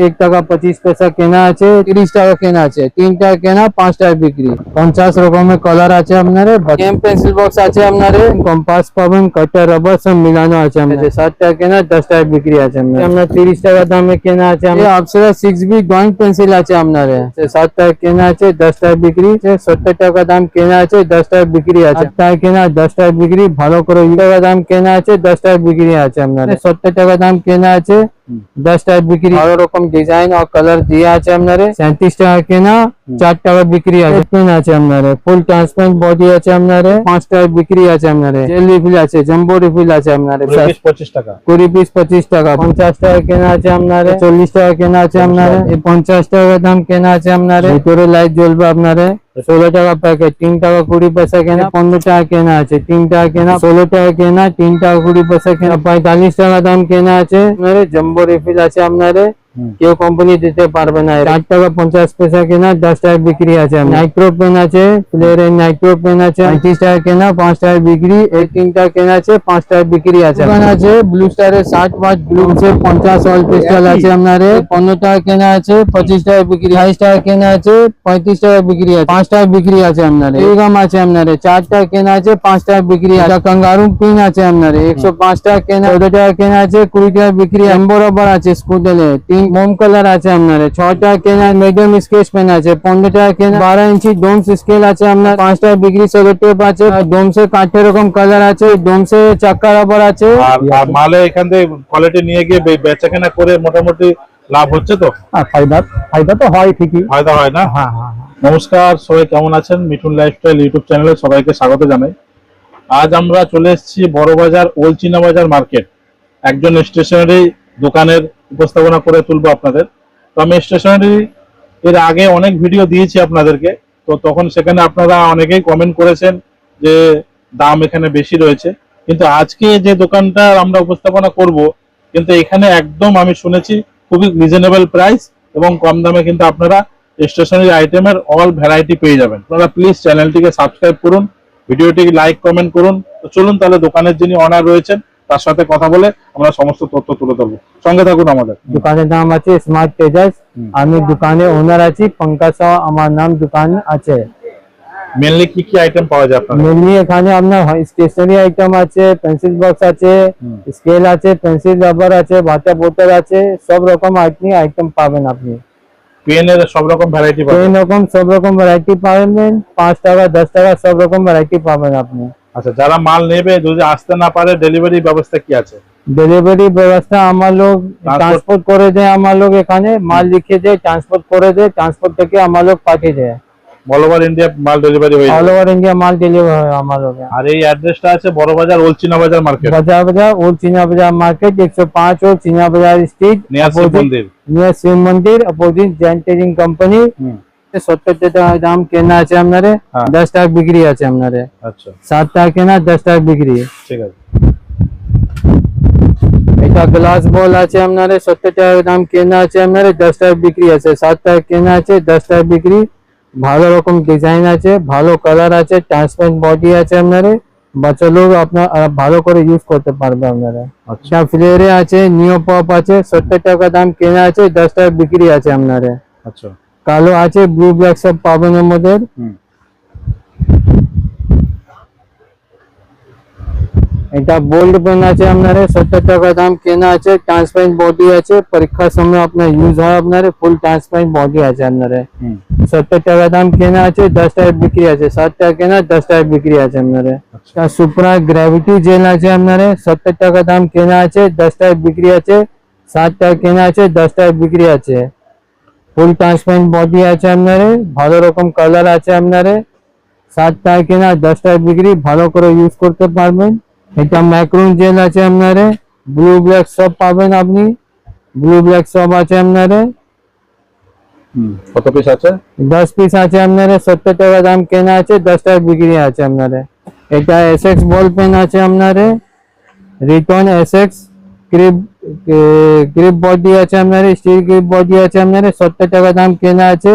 1 টাকা 25 পয়সা কেনা আছে, 30 টাকা কেনা আছে, 3 টাকা কেনা 5 টাকা বিক্রি। 50 রকমের কালার আছে আপনার। গেম পেন্সিল বক্স আছে আপনার, কম্পাস পাবেন, কাটার, রবার সব মিলানো আছে আপনার। 7 টাকা কেনা 10 টাকা বিক্রি আছে আপনার। 30 টাকা দামে কেনা আছে অপ্সরা 6B ড্রয়িং পেন্সিল আছে আপনার, 7 টাকা কেনা আছে 10 টাকা বিক্রি। 70 টাকা দাম কেনা আছে 10 টাকা বিক্রি আছে। 8 টাকা কেনা 10 টাকা বিক্রি। ভালো করে 20 টাকা দাম কেনা আছে 10 টাকা বিক্রি আছে আপনার। 70 টাকা দাম কেনা আছে 10 টাকা বিক্রি। ভালো রকম ডিজাইন আর কালার দিয়ে আছে আপনার। 37 টাকা কেনা 4 টাকা বিক্রি আছে। পেন আছে আপনার, ফুল ট্রান্সপারেন্ট বডি আছে আপনার, 5 টাকা বিক্রি আছে আপনার। জেল রিফিল আছে, জাম্বো রিফিল আছে আপনার, 25 টাকা। 20 পিস 25 টাকা। 50 টাকা কেনা আছে আপনার, 40 টাকা কেনা আছে আপনার। 50 টাকা দাম কেনা আছে আপনার। ভিতরে লাইট জ্বলবে আপনার। 16 টাকা প্যাকেট, 3 টাকা 20 পয়সা কেনা। 15 টাকা কেনা আছে, 3 টাকা কেনা। 16 টাকা কেনা, 3 টাকা 20 পয়সা কেনা। 45 টাকা দাম কেনা আছে আপনার। জাম্বো রিফিল আছে আপনার, কেউ কোম্পানি দিতে পারবে না। 4 টাকা 50 পয়সা কেনা 10 টাকা বিক্রি আছে। নাইক্রো পেন আছে, প্লেয়ারের নাইক্রো পেন আছে, 35 টাকা কেনা 5 টাকা বিক্রি। 3 টাকা কেনা আছে 5 টাকা বিক্রি আছে। আছে ব্লু স্টারের 60 ওয়াট ব্লু আছে, 50 অল পিস্টল আছে আপনার। 15 টাকা কেনা আছে 25 টাকা বিক্রি। 28 টাকা কেনা আছে 35 টাকা বিক্রি আছে। 5 টাকা বিক্রি আছে আপনার। এইরকম আছে আপনার, 4 টাকা কেনা আছে 5 টাকা বিক্রি আছে। কাঙ্গারু পিন আছে আপনার, 105 টাকা কেনা, 14 টাকা কেনা আছে 20 টাকা বিক্রি। এম্বো রবার আছে স্কুটারে, 3 মোম কালার আছে আপনার। 6 টাকা কেনা মিডিয়াম স্কেচ পেন আছে। 15 টাকা কেনা 12 ইঞ্চি ডোমস স্কেল আছে আপনার, 5 টাকা বিক্রি। সেলো টেপ আছে, ডোমসে কাঠের রকম কালার আছে, ডোমসে চাক্কা রবার আছে। আর মালে এখান থেকে কোয়ালিটি নিয়ে গিয়ে বেচাকেনা করে মোটামুটি লাভ হচ্ছে তো? ফায়দা তো হয়, ঠিকই ফায়দা হয় না? হ্যাঁ হ্যাঁ। নমস্কার, সবাই কেমন আছেন? মিঠুন লাইফস্টাইল ইউটিউব চ্যানেলে সবাইকে স্বাগত জানাই। আজ আমরা চলে এসেছি বড়বাজার ওলচিনা বাজার মার্কেট। একজন স্টেশনারি দোকানের উপস্থাপনা করে তুলবো আপনাদের। তো আমি স্টেশনারি এর আগে অনেক ভিডিও দিয়েছি আপনাদেরকে, তো তখন সেখানে আপনারা অনেকেই কমেন্ট করেছেন যে দাম এখানে বেশি রয়েছে। কিন্তু আজকে যে দোকানটা আমরা উপস্থাপনা করব, কিন্তু এখানে একদম আমি শুনেছি খুবই রিজনেবল প্রাইস এবং কম দামে কিন্তু আপনারা স্টেশনারি আইটেমের অল ভ্যারাইটি পেয়ে যাবেন। আপনারা প্লিজ চ্যানেলটিকে সাবস্ক্রাইব করুন, ভিডিওটিকে লাইক কমেন্ট করুন। তো চলুন তাহলে দোকানের যিনি অনার রয়েছেন তার সাথে কথা বলে আমরা সমস্ত তথ্য তুলে ধরবো। সঙ্গে থাকুন আমাদের। দোকানের নাম আছে স্মার্ট তেজাস। আমি দোকানে ওনার আছি, পঙ্কজ সাউ আমার নাম। দোকান আছে। মেনলি কি কি আইটেম পাওয়া যায় আপনাদের? মেনলি এখানে আপনার স্টেশনারি আইটেম আছে, পেন্সিল বক্স আছে, স্কেল আছে, পেন্সিল রাবার আছে, ওয়াটার বোতল আছে, সব রকম আইটেম পাবেন আপনি। পেনের সব রকম ভ্যারাইটি পাবেন? পেন রকম সব রকম ভ্যারাইটি পাবেন। 5 টাকা 10 টাকা সব রকম ভ্যারাইটি পাবেন আপনি। আচ্ছা, যারা মাল নেবে যদি আসতে না পারে ডেলিভারি ব্যবস্থা কি আছে? डिलीवरी व्यवस्था हमारे लोग ट्रांसपोर्ट करे दे, हमारे लोग এখানে মাল লিখে দে, ট্রান্সপোর্ট করে দে, ট্রান্সপোর্ট থেকে हमारे लोग পাঠিয়ে দেয়। অল ওভার ইন্ডিয়া মাল ডেলিভারি হয়ে যায়? অল ওভার ইন্ডিয়া মাল ডেলিভারি হয় हमारे लोग। আর এই অ্যাড্রেসটা আছে বড়বাজার ওলচিনা বাজার মার্কেট। বাজার ওলচিনা বাজার মার্কেট 105 ওলচিনা বাজার স্ট্রিট, নিয়ার শিব মন্দির। নিয়ার শিব মন্দির অপোজিট জैन ট্রেডিং কোম্পানি। 70 টাকা দাম কেনা আছে আপনারে, 10 টাকা বিক্রি আছে আপনারে। আচ্ছা, 7 টাকা কেনা 10 টাকা বিক্রি। ঠিক আছে। এটা গ্লাস বল আছে আপনারে, 70 টাকা দাম কেনা আছে আপনারে, 10 টাকা বিক্রি আছে। 7 টাকা কেনা আছে 10 টাকা বিক্রি। ভালো রকম ডিজাইন আছে, ভালো কালার আছে, ট্রান্সপারেন্ট বডি আছে আপনারে। বাচ্চা লোক আপনার ভালো করে ইউজ করতে পারবে আপনারা। আচ্ছা, ফ্লেয়ারে আছে, নিও পপ আছে, 70 টাকা দাম কেনা আছে, 10 টাকা বিক্রি আছে আপনারে। আচ্ছা, কালো আছে, ব্লু ব্ল্যাক সব পাবেন এর মধ্যে। এটা বোল্ড পেন আছে আপনারে, 70 টাকা দাম কেনা আছে, ট্রান্সপারেন্ট বডি আছে, পরীক্ষার সময় আপনার ইউজ হয় আপনারে। ফুল ট্রান্সপারেন্ট বডি আছে আপনারে। 70 টাকা দাম কেনা আছে, 10 টাকা বিক্রি আছে। 7 টাকা কেনা 10 টাকা বিক্রি আছে আপনারে। সুপ্রা গ্র্যাভিটি জেল আছে আপনারে, 70 টাকা দাম কেনা আছে, 10 টাকা বিক্রি আছে। 7 টাকা কেনা আছে, 10 টাকা বিক্রি আছে। ফুল ট্রান্সপারেন্ট বডি আছে আপনারে, ভালো রকম কালার আছে আপনারে। 7 টাকা কেনা 10 টাকা বিক্রি, ভালো করে ইউজ করতে পারবেন। এটা ম্যাক্রুন জেল আছে আপনারে, ব্লু ব্ল্যাক সব পাবেন আপনি। ব্লু ব্ল্যাক সব আছে আপনারে। কত পিস আছে? 10 পিস আছে আপনারে। 70 টাকা দাম কেনা আছে, 10 টাকা বিক্রি আছে আপনারে। এটা এসএক্স বল পেন আছে আপনারে, রিটন এসএক্স, গ্রিপ বডি আছে আপনার, স্টিল গ্রিপ বডি আছে আপনার 70 টাকা দাম কেনা আছে,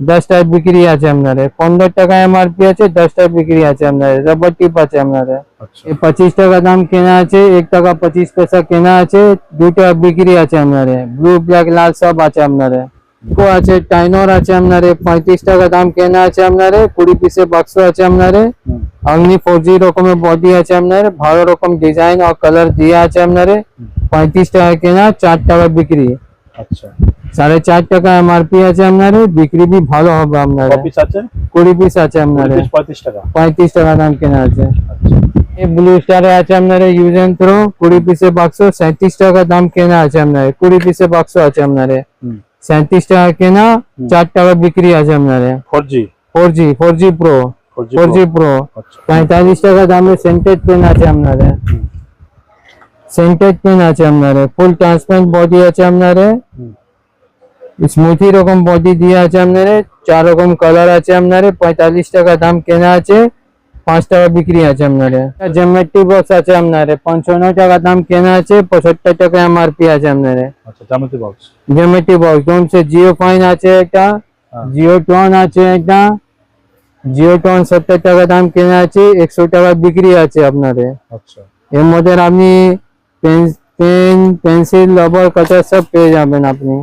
10 টাকা বিক্রি আছে আপনার। 15 টাকা এমআরপি আছে, 10 টাকা বিক্রি আছে আপনার। রবার টিপ আছে আপনার, আচ্ছা 25 টাকা দাম কেনা আছে, 1 টাকা 25 পয়সা কেনা আছে, 2 টাকা বিক্রি আছে আপনার। ব্লু ব্ল্যাক লাল সব আছে আপনার। ইকো আছে, টাইনর আছে আপনার, 35 টাকা দাম কেনা আছে আপনার, 20 পিসের বাক্স আছে আপনার। অনলি 4G রকমের বডি আছে আপনার, ভালো রকম ডিজাইন আর কালার দিয়ে আছে আপনার। 35 টাকা কেনা, 4 টাকা বিক্রি। আচ্ছা 4.5 টাকা এমআরপি আছে আপনার, বিক্রি भी ভালো হবে আপনার। পিস আছে 20 পিস আছে আপনার, 35 টাকা। 35 টাকা দাম কেনা আছে। আচ্ছা এই ব্লু স্টারে আছে আপনার ইউজ এন্ড থ্রো 20 পিসের বাক্স, 37 টাকা দাম কেনা আছে আপনার। 20 পিসের বাক্স আছে আপনার, 37 টাকা কেনা, 4 টাকা বিক্রি আছে আপনার। 4G Pro 4G Pro আচ্ছা 45 টাকা দামে সেন্টেড পেন আছে আপনার। সেন্টেড পেন আছে আপনার, ফুল ট্রান্সপারেন্ট বডি আছে আপনার, স্মুথি রকম বডি দিয়ে আছে আপনার, 4 রকম কালার আছে আপনার। 45 টাকা দাম কেনা আছে, 5 টাকা বিক্রি আছে আপনার। জ্যামেট্রি বক্স আছে আপনার, 55 টাকা দাম কেনা আছে, 75 টাকা এমআরপি আছে আপনার। আচ্ছা জ্যামিতি বক্স জ্যামেট্রি বক্স যেমন জিও ফাইন আছে, এটা জিও টন আছে, এটা জিও টন 70 টাকা দাম কেনা আছে, 100 টাকা বিক্রি আছে আপনার। আচ্ছা এর মধ্যে আপনি পেন পেন্সিল রবার কাটার সব পেয়ে যাবেন আপনি।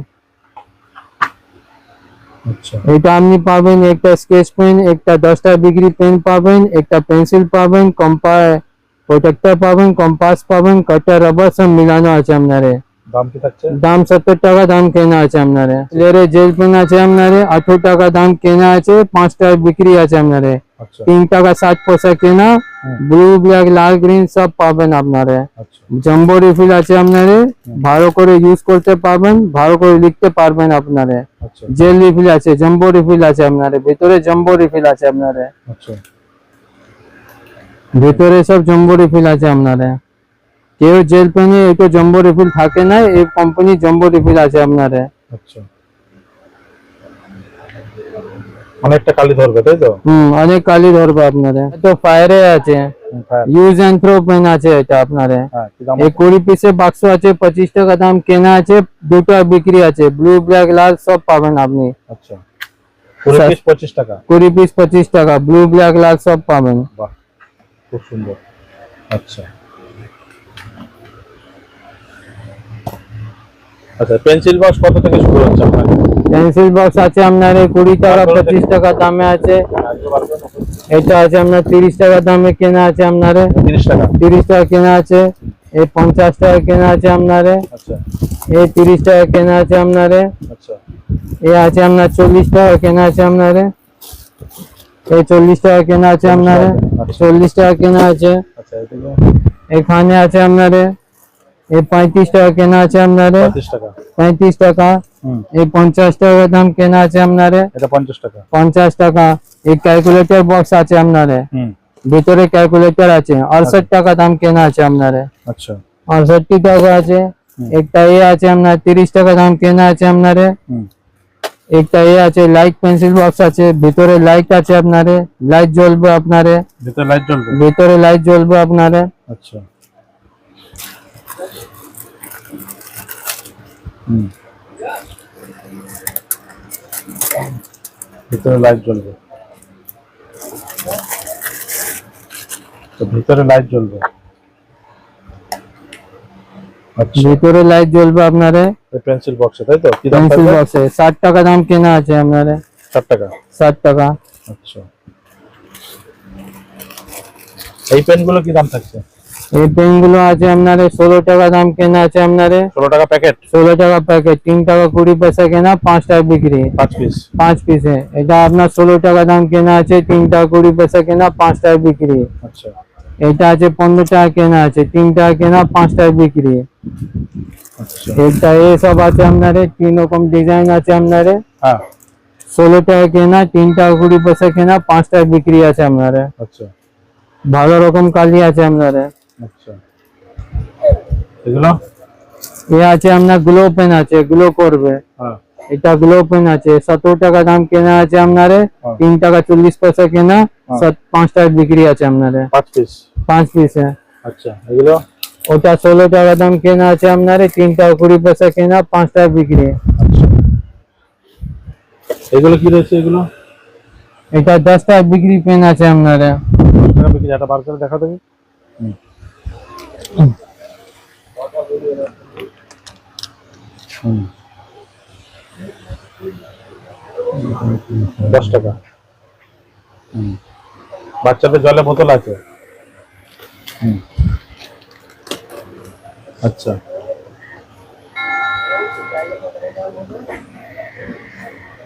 আচ্ছা এটা আপনি পাবেন একটা স্কেচ পেন, একটা 10 টাকা বিক্রি পেন পাবেন, একটা পেন্সিল পাবেন, কম্পাস প্রোটেক্টর পাবেন, কম্পাস পাবেন, কাটার রবার সব মিলানো আছে আপনার। দাম কি থাকছে? দাম 70 টাকা দাম কেনা আছে আপনার। লেরে জেল পেন আছে আপনার, 18 টাকা দাম কেনা আছে, 5 টাকা বিক্রি আছে আপনার। আচ্ছা 3 টাকা 60 পয়সা কেনা, ব্লু ব্ল্যাক লাল গ্রিন সব পাবেন আপনার। আচ্ছা জাম্বো রিফিল আছে আপনার, ভালো করে ইউজ করতে পারবেন, ভালো করে লিখতে পারবেন আপনার। আচ্ছা জেল রিফিল আছে, জাম্বো রিফিল আছে আপনার, ভিতরে জাম্বো রিফিল আছে আপনার, আচ্ছা ভিতরে সব জাম্বো রিফিল আছে আপনার। কেউ জেল পেনে এটা জাম্বো রিফিল থাকে না, এই কোম্পানি জাম্বো রিফিল আছে আপনার। আচ্ছা অনেকটা কালি ধরবে তাই তো? অনেক কালি ধরবে আপনার। তো ফায়ারে আছে, ইউজ এন্ড থ্রো পেন আছে এটা আপনার। হ্যাঁ কি দাম? এই 20 পিসের বাক্স আছে, 25 টাকা দাম কেনা আছে, 2 টাকা বিক্রি আছে। ব্লু ব্ল্যাক লাল সব পাবেন আপনি। আচ্ছা 20 পিস 25 টাকা। 20 পিস 25 টাকা, ব্লু ব্ল্যাক লাল সব পাবেন। বাহ খুব সুন্দর। আচ্ছা আচ্ছা পেন্সিল বক্স কত থেকে শুরু হচ্ছে আপনার? পেন্সিল বক্স আছে আপনার 20 টাকা 25 টাকা দামে আছে। এটা আছে আপনার 30 টাকা দামে কেনা আছে আপনার, 30 টাকা 30 টাকা কেনা আছে। এই 50 টাকা কেনা আছে আপনার, আচ্ছা এই 30 টাকা কেনা আছে আপনার। আচ্ছা এই আছে আপনার 40 টাকা কেনা আছে আপনার, এই 40 টাকা কেনা আছে আপনার, 40 টাকা কেনা আছে। আচ্ছা এদিকে এখানে আছে আপনার এই 35 টাকা কেনা আছে আপনার, 35 টাকা 35 টাকা। এই 50 টাকা দাম কেনা আছে আপনার, এটা 50 টাকা 50 টাকা। এই ক্যালকুলেটর বক্স আছে আপনার, ভিতরে ক্যালকুলেটর আছে, 68 টাকা দাম কেনা আছে আপনার। আচ্ছা 68 টাকা আছে। একটা এ আছে আপনার 30 টাকা দাম কেনা আছে আপনার। একটা এ আছে লাইট পেন্সিল বক্স আছে, ভিতরে লাইট আছে আপনার, লাইট জ্বলবে আপনার, ভিতরে লাইট জ্বলবে? ভিতরে লাইট জ্বলবে আপনার। আচ্ছা ভিতরে লাইট জ্বলবে, তো ভিতরে লাইট জ্বলবে। আচ্ছা ভিতরে লাইট জ্বলবে আপনার পেন্সিল বক্সে তাই তো? কি দাম পেন্সিল থাকবে? বক্সে 60 টাকা দাম কেনা আছে আপনার, 60 টাকা 60 টাকা। আচ্ছা এই পেনগুলো কি দাম থাকছে? এই পেন গুলো আছে আপনার 16 টাকা দাম কেনা আছে আপনার, 16 টাকা প্যাকেট, 16 টাকা প্যাকেট, 3 টাকা 20 পয়সা কেনা, 5 টাকা বিক্রি। 5 পিস 5 পিসে এটা আপনার 16 টাকা দাম কেনা আছে, 3 টাকা 20 পয়সা কেনা, 5 টাকা বিক্রি। আচ্ছা এটা আছে 15 টাকা কেনা আছে, 3 টাকা কেনা, 5 টাকা বিক্রি। আচ্ছা এটা এই সব আছে আপনার, 3 রকম ডিজাইন আছে আপনার। হ্যাঁ 16 টাকা কেনা, 3 টাকা 20 পয়সা কেনা, 5 টাকা বিক্রি আছে আপনার। আচ্ছা ভালো রকম কালি আছে আপনার। আচ্ছা এগুলো এ আছে আপনার গ্লো পেন আছে, গ্লো করবে। হ্যাঁ এটা গ্লো পেন আছে, 17 টাকা দাম কেনা আছে আপনার, 3 টাকা 40 পয়সা কেনা, 5 টাকা বিক্রি আছে আপনার। 5 পিস 5 পিস আচ্ছা এগুলো ওটা 16 টাকা দাম কেনা আছে আপনার, 3 টাকা 20 পয়সা কেনা, 5 টাকা বিক্রি। আচ্ছা, এগুলো কি রয়েছে? এগুলো এটা 10 টাকা বিক্রি পেন আছে আপনার। টাকা বিক্রি, একটা বার করে দেখা দেবে। হুম, 10 টাকা। বাচ্চাদের জলের বোতল আছে। আচ্ছা,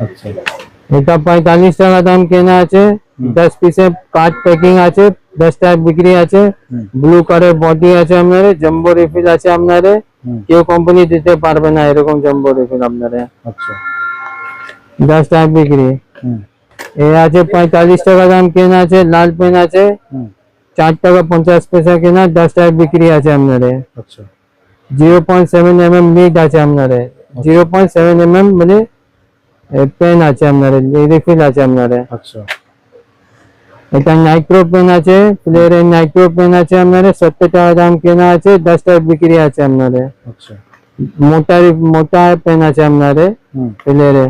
আচ্ছা, এটা 45 টাকা দাম কেনা আছে, 10 পিসের কার্ড প্যাকিং আছে, 10 টাকা বিক্রি আছে। ব্লু কালার বডি আছে আপনার, জাম্বো রিফিল আছে আপনার। কেউ কোম্পানি দিতে পারবে না এরকম জাম্বো রিফিল আপনার। আচ্ছা, 10 টাকা বিক্রি। এ আছে 45 টাকা দাম কেনা আছে, লাল পেন আছে, 4 টাকা 50 পয়সা কেনা, 10 টাকা বিক্রি আছে আপনার। আচ্ছা, 0.7 mm লিড আছে আপনার, 0.7 mm মানে পেন আছে আপনার, রিফিল আছে আপনার। আচ্ছা, এটা নাইক্রো পেন আছে, প্লেয়ারের নাইক্রো পেন আছে আপনার, 70 টাকা দাম কেনা আছে, 10 টাকা বিক্রি আছে আপনার। আচ্ছা, মোটা পেন আছে আপনার প্লেয়ারে।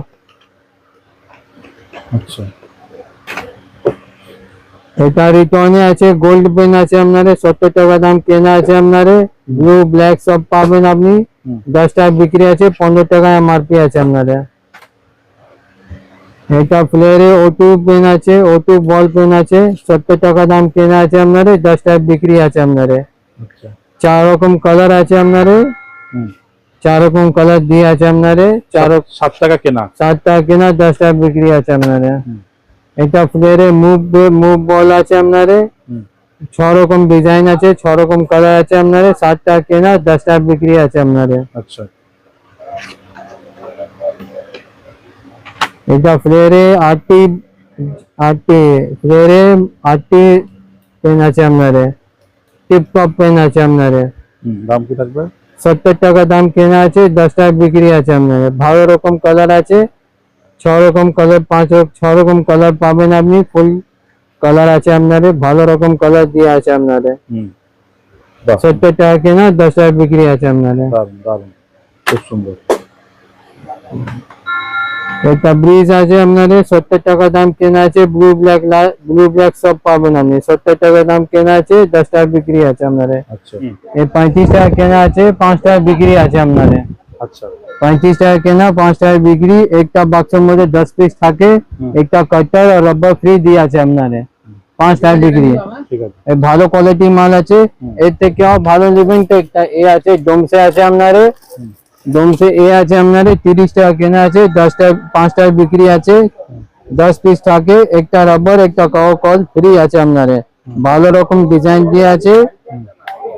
আচ্ছা, এটা রিটর্নে আছে, গোল্ড পেন আছে আপনার, 70 টাকা দাম কেনা আছে আপনার, ব্লু ব্ল্যাক সব পাবেন আপনি, 10 টাকা বিক্রি আছে, 15 টাকা এমআরপি আছে আপনার। এটা প্লেয়ারে O2 পেন আছে, O2 বল পেন আছে, 70 টাকা দাম কেনা আছে আপনার, 10 টাকা বিক্রি আছে আপনার। আচ্ছা, 4 রকম কালার আছে আপনার, 4 রকম কালার দিয়ে আছে আপনার, 7 টাকা কেনা, 7 টাকা কেনা, 10 টাকা বিক্রি আছে আপনার। এটা প্লেয়ারে মুভ বল আছে আপনার, 6 রকম ডিজাইন আছে, 6 রকম কালার আছে আপনার, 7 টাকা কেনা, 10 টাকা বিক্রি আছে আপনার। আচ্ছা, এটা প্লেয়ারে আটটি প্লেয়ারে 8টি পেন আছে আপনার, টিপ টপ পেন আছে আপনার। দাম কি থাকবে? 70 টাকা দাম কেনা আছে, 10 টাকা বিক্রি আছে আপনার। 12 রকম কালার আছে, 6 রকম কালার, 6 রকম কালার পাবেন আপনি, ফুল কালার আছে আপনার, ভালো রকম কালার দিয়ে আছে আপনার। 70 টাকা কেনা, 10 টাকা বিক্রি আছে আপনার। দারুন দারুন, খুব সুন্দর। এটা ব্রিজ আছে আপনার, 70 টাকা দাম কেনা আছে, ব্লু ব্ল্যাক সব পাবেন আপনি, 70 টাকা দাম কেনা আছে, 10 টাকা বিক্রি আছে আপনার। আচ্ছা, এই 35 টাকা কেনা আছে, 5 টাকা বিক্রি আছে আপনার। আচ্ছা, 35 টাকা কেনা, 5 টাকা বিক্রি। একটা বাক্সের মধ্যে 10 পিস থাকে, একটা কাটার আর রাবার ফ্রি দিয়ে আছে আপনার, 5 টাকা বিক্রি। ঠিক আছে, এই ভালো কোয়ালিটি মাল আছে, এর থেকেও ভালো নেবেন তো একটা এ আছে, ডোমসে আছে আপনার, ডোমসে এ আছে আপনার, 30 টাকা কেনা আছে, 10 টাকা 5 টাকা বিক্রি আছে, 10 পিস থাকে, একটা রাবার একটা কল ফ্রি আছে আপনার। ভালো রকম ডিজাইন দিয়ে আছে,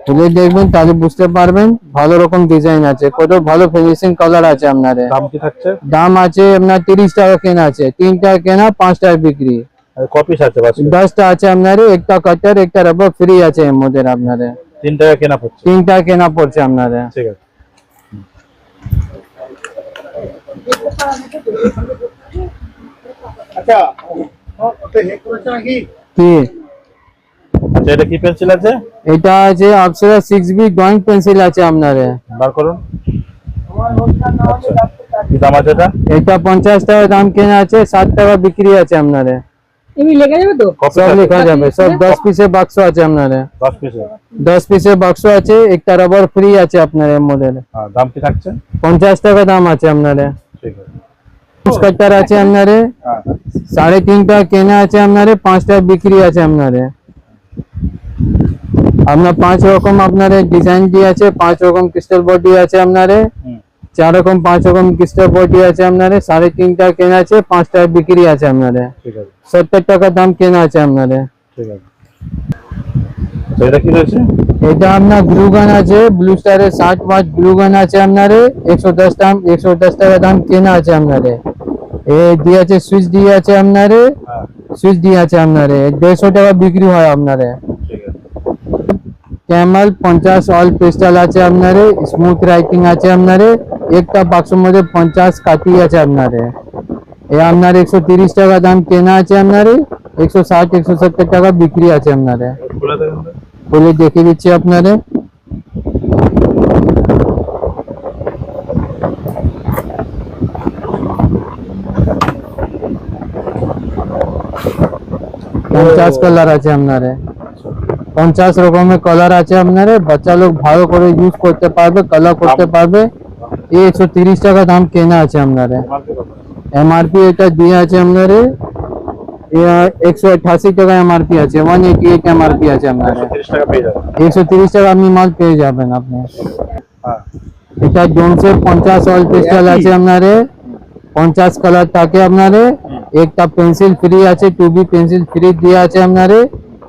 খুলে দেখবেন তাহলে বুঝতে পারবেন, ভালো রকম ডিজাইন আছে, কত ভালো ফিনিশিং কালার আছে আপনার। দাম কি থাকছে? দাম আছে আপনার 30 টাকা কেনা আছে, 3 টাকা কেনা, 5 টাকা বিক্রি। কপিস আছে বাস? 10 টা আছে আপনার, একটা কাটার একটা রাবার ফ্রি আছে এর মধ্যে আপনার। 3 টাকা কেনা পড়ছে? 3 টাকা কেনা পড়ছে আপনার। ঠিক আছে। আচ্ছা ওতে হেক করেছে নাকি? কি আচ্ছা, এটা কি পেন্সিল আছে? এটা আছে অপ্সরা 6B ড্রয়িং পেন্সিল আছে আপনার। বার করুন। আচ্ছা, কি দাম আছে এটা? এটা 50 টাকা দাম কেনা আছে, 7 টাকা বিক্রি আছে আপনার। এমনি লেখা যাবে তো? সব লেখা যাবে, সব 10 পিসের বাক্স আছে আপনার। 10 পিসে? 10 পিসের বাক্স আছে, একটা রাবার ফ্রি আছে আপনার এর মধ্যে। হ্যাঁ, দাম কি থাকছে? 50 টাকা দাম আছে আপনার। ঠিক আছে। কাটার আছে আপনার, হ্যাঁ, 3.5 টাকা কেনা আছে আপনার, 5 টাকা বিক্রি আছে আপনার। আপনার 5 রকম আপনার ডিজাইন দিয়ে আছে, 5 রকম ক্রিস্টাল বডি আছে আপনার, 4 রকম 5 রকম ক্রিস্টাল বডি আছে আপনার। 3.5 টাকা কেনা আছে, 5 টাকা বিক্রি আছে আপনার। ঠিক আছে, 70 টাকা দাম কেনা আছে আপনার। ঠিক আছে। আচ্ছা, এটা কি রয়েছে? এটা আপনার গ্লু গান আছে, ব্লু স্টারের 60 ওয়াট গ্লু গান আছে আপনার, 110 টাকা দাম কেনা আছে আপনার। এ দিয়ে আছে সুইচ দিয়ে আছে আপনার, হ্যাঁ, সুইচ দিয়ে আছে আপনার, 150 টাকা বিক্রি হয় আপনার। ঠিক আছে। ক্যামেল 50 অল ক্রিস্টাল আছে আপনার, স্মুথ রাইটিং আছে আপনার, একটা বাক্সের মধ্যে 50 কাঠি আছে আপনার। এ আপনার 130 টাকা দাম কেনা আছে আপনার, 160 170 টাকা বিক্রি আছে আপনার। খুলে দেখুন তো। খুলে দেখে দিচ্ছি আপনার। 50 কালার আছে আপনারে, 50 রকমের কালার আছে আপনারে। বাচ্চা লোক ভালো করে ইউজ করতে পারবে, কালার করতে পারবে। এই 130 টাকা দাম কেনা আছে আপনারে। এমআরপি এটা দিয়ে আছে আপনারে 188 টাকা এমআরপি আছে, 188 এমআরপি আছে আপনারে। 30 টাকা পেয়ে যাবেন। 130 টাকা আপনি মাল পেয়ে যাবেন আপনি। হ্যাঁ, এটা জোনসের 50 অয়েল পেস্টাল আছে আপনারে, 50 কালার থাকে আপনারে। একটা পেন্সিল ফ্রি আছে, 2B পেন্সিল ফ্রি দিয়ে আছে আপনারে।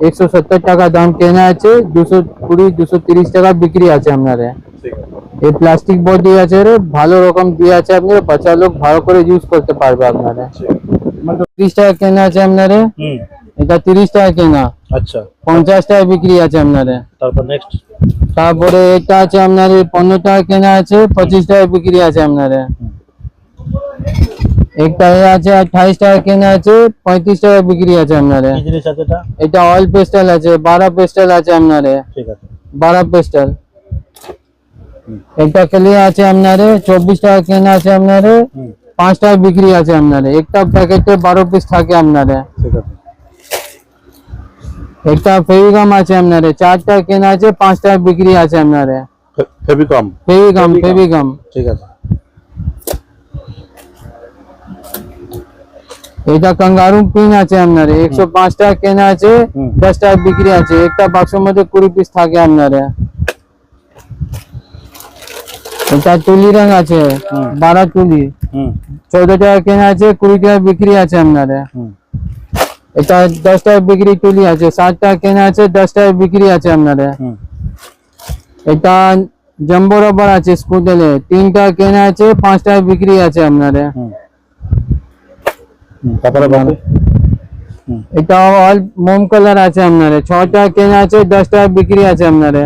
170 টাকা দাম কেনা আছে, 220-230 টাকা বিক্রি আছে আপনারে। ঠিক আছে। এই প্লাস্টিক বডি আছে রে, ভালো রকম দিয়ে আছে আপনারে, বাচ্চা লোক ভালো করে ইউজ করতে পারবে আপনারে। 30 টাকা কেনা আছে আপনারে, এটা 30 টাকা কেনা, আচ্ছা, 50 টাকা বিক্রি আছে আপনারে। তারপর নেক্সট। তারপরে এটা আছে আপনার 15 টাকা কেনা আছে, 25 টাকা বিক্রি আছে আপনারে। একটা আছে 28 টাকা কেনা আছে, 35 টাকা বিক্রি আছে আপনারে। কি জিনিস আছে এটা? এটা অয়েল পেস্টাল আছে, 12 পেস্টাল আছে আপনারে, ঠিক আছে। 12 পেস্টাল। একটা ক্লিয়ার আছে আপনারে, 24 টাকা কেনা আছে আপনারে, 5 টাকা বিক্রি আছে আপনারে। একটা প্যাকেটে 12 পিস থাকে আপনারে। ঠিক আছে। একটা ফেভিগাম আছে আপনারে, 4 টাকা কেনা আছে, 5 টাকা বিক্রি আছে আপনারে। ফেভিকম। ফেভিগাম। ঠিক আছে। এটা কাঙ্গারু পিন আছে আপনারে, 105 টাকা কেনা আছে, 10 টাকা বিক্রি আছে। একটা বাক্সের মধ্যে 20 পিস থাকে আপনারে। এটা তুলি রং আছে, 12 তুলি, 14 টাকা কেনা আছে, 20 টাকা বিক্রি আছে আপনারে। এটা 10 টাকা বিক্রি তুলি আছে, 60 টাকা কেনা আছে, 10 টাকা বিক্রি আছে আপনারে। এটা জাম্বো রাবার আছে স্কুটারে, 3 টাকা কেনা আছে, 5 টাকা বিক্রি আছে আপনারে। তারপরে বাকি? এটা অল মোম কালার আছে আপনারে, 6 টাকা কেনা আছে, 10 টাকা বিক্রি আছে আপনারে।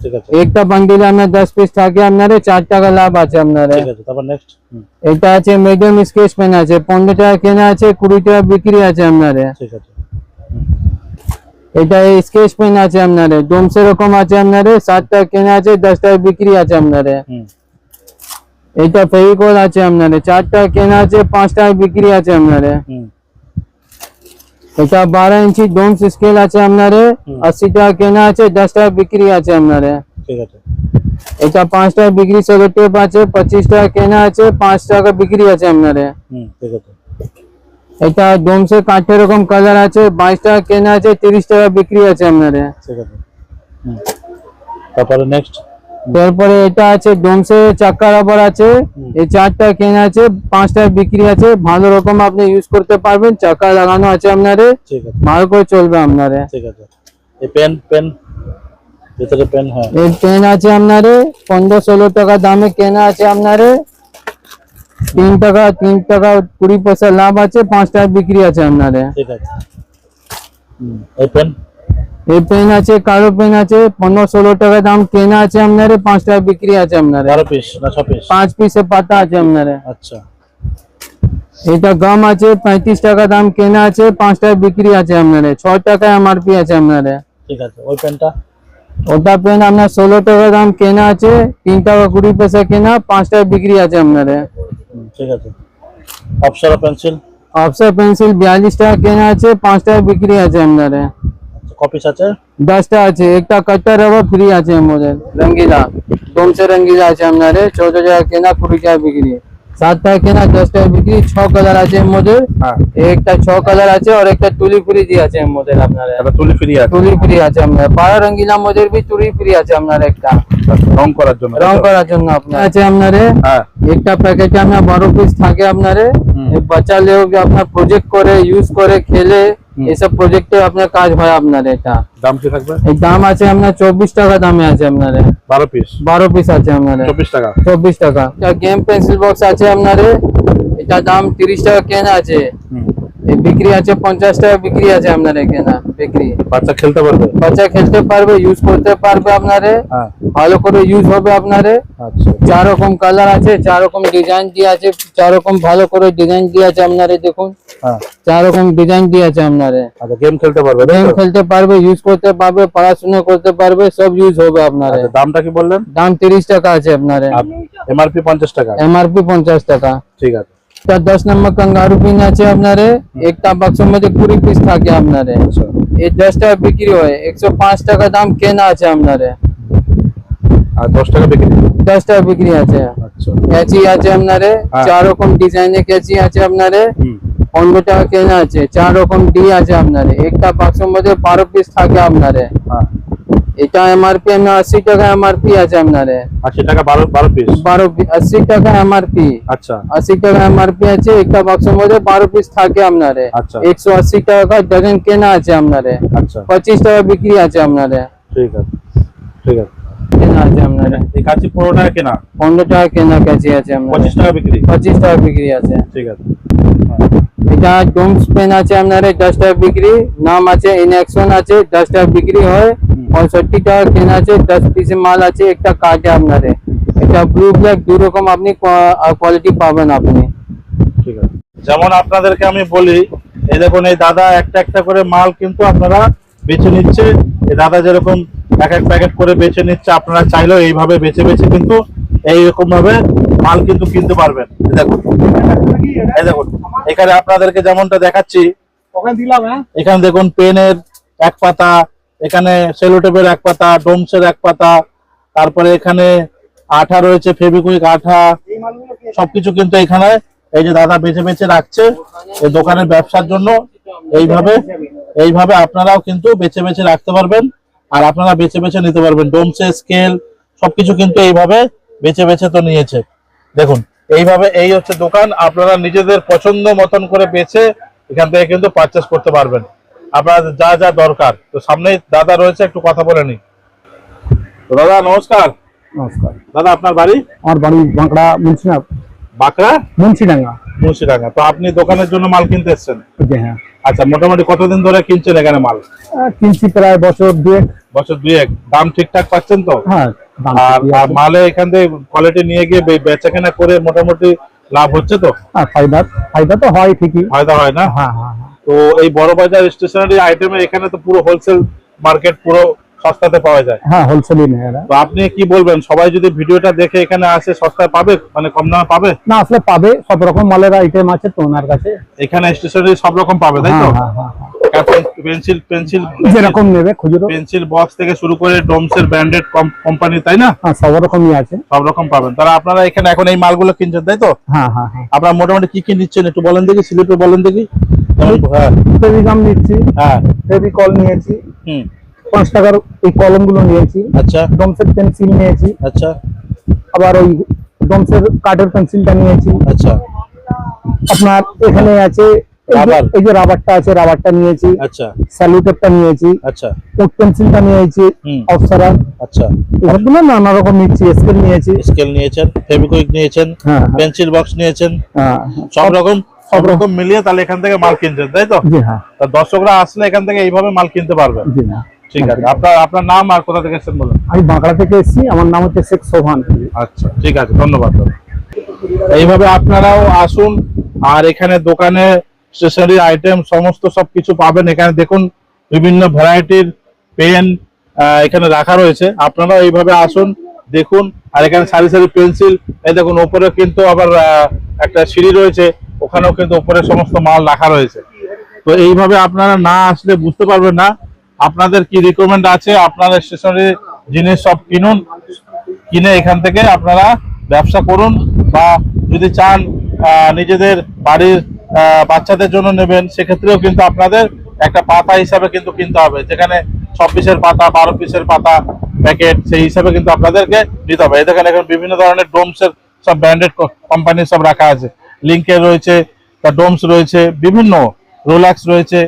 ঠিক আছে। একটা বান্ডিলে আপনার 10 পিস থাকে আপনারে, 4 টাকা লাভ আছে আপনারে। ঠিক আছে, তারপর নেক্সট। এটা আছে মিডিয়াম স্কেচ পেন আছে, 15 টাকা কেনা আছে, 20 টাকা বিক্রি আছে আপনারে। ঠিক আছে। এটা স্কেচ পেন আছে আপনারে, ডোমস এরকম আছে আপনারে, 7 টাকা কেনা আছে, 10 টাকা বিক্রি আছে আপনারে। এটা ফেভিকল আছে আপনারে, 4 টাকা কেনা আছে, 5 টাকা বিক্রি আছে আপনারে। এটা 12 ইঞ্চি ডোমস স্কেল আছে আপনারে, 80 টাকা কেনা আছে, 10 টাকা বিক্রি আছে আপনারে। ঠিক আছে। এটা 5 টাকা বিক্রি, সেলো টেপ আছে, 25 টাকা কেনা আছে, 5 টাকা বিক্রি আছে আপনারে। ঠিক আছে। এটা ডোমসের কাঠের এরকম কালার আছে, 22 টাকা কেনা আছে, 30 টাকা বিক্রি আছে আপনারে। ঠিক আছে। তারপরে নেক্সট। তারপরে এটা আছে ডোমসের চাকা রাবার আছে, এই 4 টাকা কেনা আছে, 5 টাকা বিক্রি আছে। ভালো রকম আপনি ইউজ করতে পারবেন, চাকা লাগানো আছে আপনারে, ঠিক আছে। ভালো করে চলবে আপনারে। ঠিক আছে। এই পেন ভিতরে পেন। হ্যাঁ, এই পেন আছে আপনারে 15-16 টাকা দামে কেনা আছে আপনারে, 3 টাকা 20 পয়সা লাভ আছে, 5 টাকা বিক্রি আছে আপনারে। ঠিক আছে। এই পেন। এই পেন আছে, কালো পেন আছে, 15-16 টাকা দাম কেনা আছে আপনারে, 5 টাকা বিক্রি আছে আপনারে। 12 পিস না 6 পিস? 5 পিসে পাতা আছে আপনারে। আচ্ছা। এটা গাম আছে, 35 টাকা দাম কেনা আছে, 5 টাকা বিক্রি আছে আপনারে। 6 টাকা এমআরপি আছে আপনারে। ঠিক আছে। ওই পেনটা? ওটা পেন আপনার 16 টাকা দাম কেনা আছে, 3 টাকা 20 পয়সা কেনা, 5 টাকা বিক্রি আছে আপনারে। ঠিক আছে। অপসারা পেন্সিল? অফসেট পেন্সিল 42 টাকা কেনা আছে, 5 টাকা বিক্রি আছে আপনারে। কপিস আছে? 10 টা আছে। একটা কাটার রাবার ফ্রি আছে মডেল রঙ্গিলা, ডোমসে রঙ্গিলা আছে আপনারে, 14 টাকা কেনা, 20 টাকা বিক্রি। 7 টাকা কেনা, 10 টাকা বিক্রি। 6 কালার আছে মডেল, হ্যাঁ। একটা 6 কালার আছে, আর একটা তুলি ফ্রি দিয়ে আছে মডেল আপনারে। এটা তুলি ফ্রি আছে? তুলি ফ্রি আছে আপনার। 12 রঙ্গিলা মডেল भी তুলি ফ্রি আছে আপনার। একটা রং করার জন্য? রং করার জন্য আপনার আছে আপনারে। হ্যাঁ। একটা প্যাকেটে আপনার 12 পিস থাকে আপনারে। এই বাচ্চা লোক আপনার প্রজেক্ট করে, ইউজ করে, খেলে, এইসব প্রজেক্টে আপনার কাজ হয় আপনার। এটা দাম কি থাকবে? এই দাম আছে আপনার 24 টাকা দামে আছে আপনারে। 12 পিস? 12 পিস আছে আপনারে, 24 টাকা। 24 টাকা। এটা গেম পেন্সিল বক্স আছে আপনারে, এটা দাম 30 টাকা কেনা আছে, এই বিক্রি আছে 50 টাকা বিক্রি আছে আপনারে। কেনা বিক্রি, বাচ্চা খেলতে পারবে? বাচ্চা খেলতে পারবে, ইউজ করতে পারবে আপনারে, হ্যাঁ। ভালো করে ইউজ হবে আপনারে। আচ্ছা। 4 রকম কালার আছে, 4 রকম ডিজাইন দিয়ে আছে, 4 রকম ভালো করে ডিজাইন দিয়ে আছে আপনারে। দেখুন, হ্যাঁ। 4 রকম ডিজাইন দিয়ে আছে আপনারে। আচ্ছা, গেম খেলতে পারবে? গেম খেলতে পারবে, ইউজ করতে পারবে, পড়াশোনা করতে পারবে, সব ইউজ হবে আপনারে। আচ্ছা, দামটা কি বললেন? দাম 30 টাকা আছে আপনারে, এমআরপি 50 টাকা? এমআরপি 50 টাকা। ঠিক আছে। তা 10 নম্বর কাঙ্গারু পিন আছে আপনারে, একটা বাক্সের মধ্যে 20 পিস থাকে আপনারে। এই 10 টাকা বিক্রি হয়, 105 টাকা দাম কেনা আছে আপনারে, আর 10 টাকা বিক্রি। 10 টাকা বিক্রি আছে। আচ্ছা ক্যাচি আছে আপনারে, হ্যাঁ। 4 রকম ডিজাইনের ক্যাচি আছে আপনারে, হুম 15 টাকা কেনা আছে। 4 রকম ডি আছে আপনারে, একটা বাক্সের মধ্যে 12 পিস থাকে আপনারে। হ্যাঁ এটা এমআরপি 80 টাকা এমআরপি আছে আপনারে, 80 টাকা 12 পিস। 80 টাকা এমআরপি, আচ্ছা 80 টাকা এমআরপি আছে। একটা বাক্সের মধ্যে 12 পিস থাকে আপনারে। আচ্ছা। 180 টাকা ডজন কেনা আছে আপনারে, আচ্ছা 25 টাকা বিক্রি আছে আপনারে, ঠিক আছে ঠিক আছে। কেনা আছে আপনারে। এই কাঁচি 15 টাকা কেনা, 15 টাকা কেনা ক্যাচি আছে আপনারে, 25 টাকা বিক্রি। 25 টাকা বিক্রি আছে। ঠিক আছে। এটা ডোমস পেন আছে আপনারে, 10 টাকা বিক্রি, নাম আছে ইনঅ্যাকশন আছে, 10 টাকা বিক্রি হয়। 65 টাকা কেনা আছে, 10 পিস মাল আছে, একটা কাটে আপনারে। এটা ব্লু ব্ল্যাক দু রকম আপনি কোয়ালিটি পাবেন আপনি। ঠিক আছে। যেমন আপনাদেরকে আমি বলি, এই দেখুন এই দাদা একটা একটা করে মাল কিন্তু আপনারা বেছে নিচ্ছে। এই দাদা যেরকম এক এক প্যাকেট করে বেছে নিচ্ছে, আপনারা চাইলেও এইভাবে বেছে বেছে কিন্তু এইরকম ভাবে মাল কিন্তু কিনতে পারবেন। এই দেখুন এখানে আপনাদেরকে যেমনটা দেখাচ্ছি, ওখানে দিলাম হ্যাঁ এখানে দেখুন পেনের এক পাতা, এখানে সেলোটেপের এক পাতা, ডোমসের এক পাতা, তারপরে এখানে আঠা রয়েছে, ফেভিকুইক আঠা, এই মালগুলো কি সবকিছু কিন্তু এখানে এই যে দাদা বেছে বেছে রাখছে এই দোকানের ব্যবসার জন্য। এইভাবে আপনারাও কিন্তু বেছে বেছে রাখতে পারবেন, আর আপনারা বেছে বেছে নিতে পারবেন। ডোমসের স্কেল সবকিছু কিন্তু এইভাবে বেছে বেছে তো নিয়েছে। দেখুন এইভাবে এই হচ্ছে দোকান, আপনারা নিজেদের পছন্দ মতন করে বেছে এখান থেকে কিন্তু পারচেস করতে পারবেন আপনাদের যা যা দরকার। তো সামনেই দাদা রয়েছে, একটু কথা বলে নি। তো দাদা নমস্কার। নমস্কার, দাদা আপনার বাড়ি? আমার বাড়ি বাঁকড়া বাঁকড়া মুন্সিডাঙ্গা। মুন্সিডাঙ্গা। তো আপনি দোকানের জন্য মাল কিনতে এসছেন? হ্যাঁ আচ্ছা, মোটামুটি কতদিন ধরে কিনছেন এখানে মাল? কিনছি প্রায় বছর দুয়েক। বছর দুয়েক। দাম ঠিকঠাক পাচ্ছেন তো? হ্যাঁ দাম আর ঠিকই আছে। মালে এখান থেকে কোয়ালিটি নিয়ে গিয়ে বেচা কেনা করে মোটামুটি লাভ হচ্ছে তো? হ্যাঁ, ফায়দা তো হয় ঠিকই। ফায়দা হয় না? হ্যাঁ হ্যাঁ হ্যাঁ। তো এই বড় বাজার স্টেশনারি আইটেমে এখানে তো পুরো হোলসেল মার্কেট, পুরো সস্তাতে পাওয়া যায়। হ্যাঁ হোলসেলই নেয় এরা। তো আপনি কি বলবেন, সবাই যদি ভিডিওটা দেখে এখানে আসে সস্তায় পাবে, মানে কম দামে পাবে? না আসলে পাবে, সব রকম মালের আইটেম আছে তো ওনার কাছে। এখানে স্টেশনারি সব রকম পাবে তাই তো? হ্যাঁ হ্যাঁ হ্যাঁ। পেন্সিল পেন্সিল যেরকম নেবে খুচরো, পেন্সিল বক্স থেকে শুরু করে ডোমসের ব্র্যান্ডেড কোম্পানি তাই না? হ্যাঁ সব রকমই আছে। সব রকম পাবেন। তারা আপনারা এখানে এখন এই মালগুলো কিনছেন তাই তো? হ্যাঁ হ্যাঁ হ্যাঁ। আপনারা মোটামুটি কি কি নিচ্ছেন একটু বলেন দেখি, স্লিপে বলেন দেখি। হ্যাঁ ফেভিগাম নিচ্ছি, হ্যাঁ ফেভিকল নিয়েছি, হুম 5 টাকার এই কলমগুলো নিয়েছি, আচ্ছা ডোমসের পেন্সিল নিয়েছি, আচ্ছা আবার ওই ডোমসের কাঠের পেন্সিলটা নিয়েছি। আচ্ছা আপনার এখানে আছে এই যে- রাবার। এই যে রাবারটা আছে, রাবারটা নিয়েছি, আচ্ছা স্যালুটেপটা নিয়েছি, আচ্ছা উড পেন্সিলটা নিয়েছি, হুম অপসারা, আচ্ছা। এসবগুলো নানা রকম নিচ্ছি, স্কেল নিয়েছি। স্কেল নিয়েছেন, ফেভিকুইক নিয়েছেন, হ্যাঁ পেন্সিল বক্স নিয়েছেন, হ্যাঁ সব রকম মিলিয়ে তাহলে এখান থেকে মাল কিনছেন তাই তো? জি হ্যাঁ তা দর্শকরা আসলে এখান থেকে এইভাবে মাল কিনতে পারবেন। জি হ্যাঁ। ঠিক আছে। আপনার নাম আর কোথা থেকে এসেছেন বলুন। আমি বাঁকড়া থেকে এসেছি, আমার নাম হচ্ছে শেখ সোহান। আচ্ছা ঠিক আছে, ধন্যবাদ দাদা। এইভাবে আপনারাও আসুন, আর এখানে দোকানে স্টেশনারি আইটেম সমস্ত সবকিছু পাবেন। এখানে দেখুন বিভিন্ন ভ্যারাইটির পেন এখানে রাখা রয়েছে, আপনারাও এইভাবে আসুন দেখুন। আর এখানে সারি সারি পেন্সিল, এই দেখুন উপরে কিন্তু আবার একটা সিঁড়ি রয়েছে, ওখানেও কিন্তু উপরে সমস্ত মাল রাখা রয়েছে। তো এইভাবে আপনারা না আসলে বুঝতে পারবেন না আপনাদের কি রিকমেন্ড আছে। আপনারা স্টেশনারি জিনিস সব কিনুন, কিনে এখান থেকে আপনারা ব্যবসা করুন, বা যদি চান নিজেদের বাড়ির বাচ্চাদের জন্য নেবেন, সেক্ষেত্রেও কিন্তু আপনাদের একটা পাতা হিসাবে কিন্তু কিনতে হবে, যেখানে 6 পিসের পাতা, 12 পিসের পাতা প্যাকেট, সেই হিসাবে কিন্তু আপনাদেরকে নিতে হবে। এই দেখেন এখন বিভিন্ন ধরনের ডোমসের সব ব্র্যান্ডেড কোম্পানি সব রাখা আছে, লিঙ্কের রয়েছে, ডোমস রয়েছে, বিভিন্ন রোলাক্স রয়েছে,